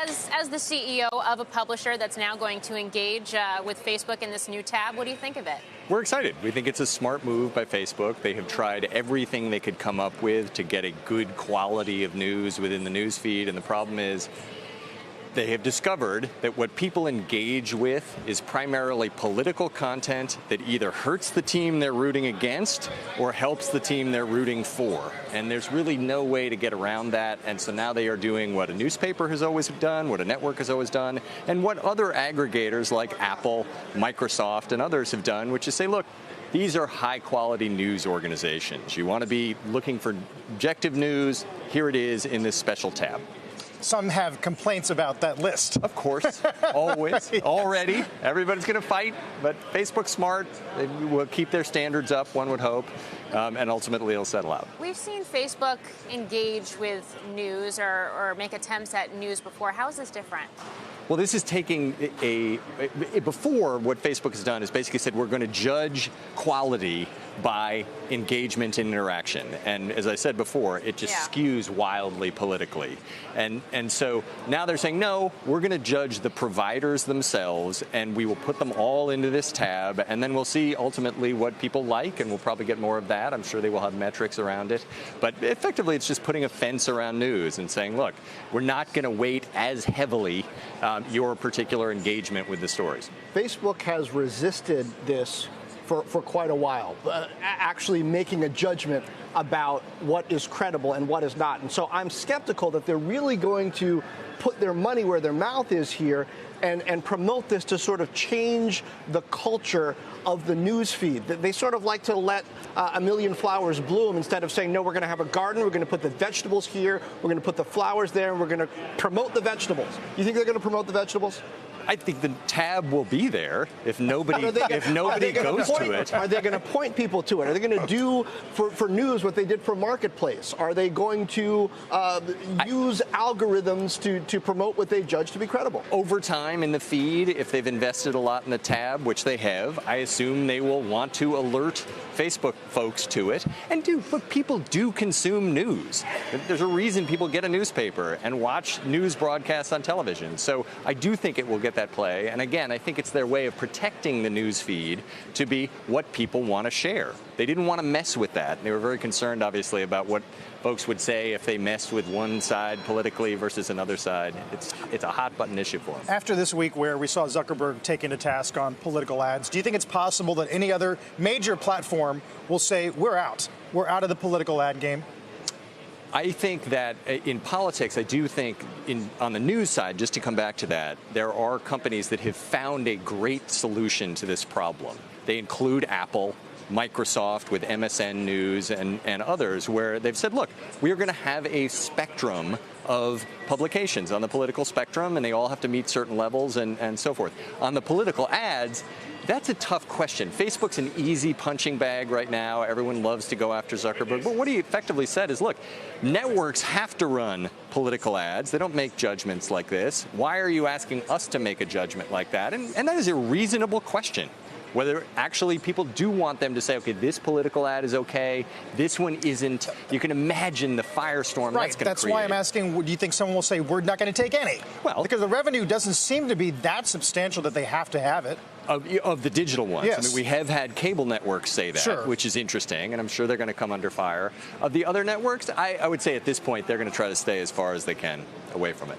As the CEO of a publisher that's now going to engage with Facebook in this new tab, what do you think of it? We're excited. We think it's a smart move by Facebook. They have tried everything they could come up with to get a good quality of news within the news feed, and the problem is they have discovered that what people engage with is primarily political content that either hurts the team they're rooting against or helps the team they're rooting for. And there's really no way to get around that. And so now they are doing what a newspaper has always done, what a network has always done, and what other aggregators like Apple, Microsoft, and others have done, which is say, look, these are high-quality news organizations. You want to be looking for objective news, here it is in this special tab. Some have complaints about that list. Of course, always, already. Everybody's going to fight, but Facebook's smart. They will keep their standards up, one would hope, and ultimately it'll settle out. We've seen Facebook engage with news or make attempts at news before. How is this different? Well, this is taking before what Facebook has done is basically said we're going to judge quality by engagement and interaction. And as I said before, it just skews wildly politically. And so now they're saying, no, we're going to judge the providers themselves, and we will put them all into this tab, and then we'll see ultimately what people like, and we'll probably get more of that. I'm sure they will have metrics around it. But effectively, it's just putting a fence around news and saying, look, we're not going to weight as heavily your particular engagement with the stories. Facebook has resisted this for quite a while, actually making a judgment about what is credible and what is not. And so I'm skeptical that they're really going to put their money where their mouth is here and promote this to sort of change the culture of the news feed. They sort of like to let a million flowers bloom instead of saying, no, we're going to have a garden, we're going to put the vegetables here, we're going to put the flowers there, and we're going to promote the vegetables. You think they're going to promote the vegetables? I think the tab will be there if nobody goes to it. Are they going to point people to it? Are they going to do for news what they did for Marketplace? Are they going to use algorithms to promote what they judge to be credible? Over time in the feed, if they've invested a lot in the tab, which they have, I assume they will want to alert Facebook folks to it. And but people do consume news. There's a reason people get a newspaper and watch news broadcasts on television. So I do think it will get that play. And again, I think it's their way of protecting the news feed to be what people want to share. They didn't want to mess with that. They were very concerned, obviously, about what folks would say if they messed with one side politically versus another side. It's a hot-button issue for them. After this week where we saw Zuckerberg taken to task on political ads, do you think it's possible that any other major platform will say, we're out of the political ad game? I think that in politics, I do think on the news side, just to come back to that, there are companies that have found a great solution to this problem. They include Apple, Microsoft with MSN News and others, where they've said, look, we are going to have a spectrum of publications on the political spectrum, and they all have to meet certain levels and so forth. On the political ads, that's a tough question. Facebook's an easy punching bag right now. Everyone loves to go after Zuckerberg. But what he effectively said is, look, networks have to run political ads. They don't make judgments like this. Why are you asking us to make a judgment like that? And that is a reasonable question. Whether actually people do want them to say, okay, this political ad is okay, this one isn't. You can imagine the firestorm that's going to create. That's why I'm asking, do you think someone will say, we're not going to take any? Well, because the revenue doesn't seem to be that substantial that they have to have it. Of the digital ones. Yes. I mean, we have had cable networks say that, which is interesting, and I'm sure they're going to come under fire. Of the other networks, I would say at this point, they're going to try to stay as far as they can away from it.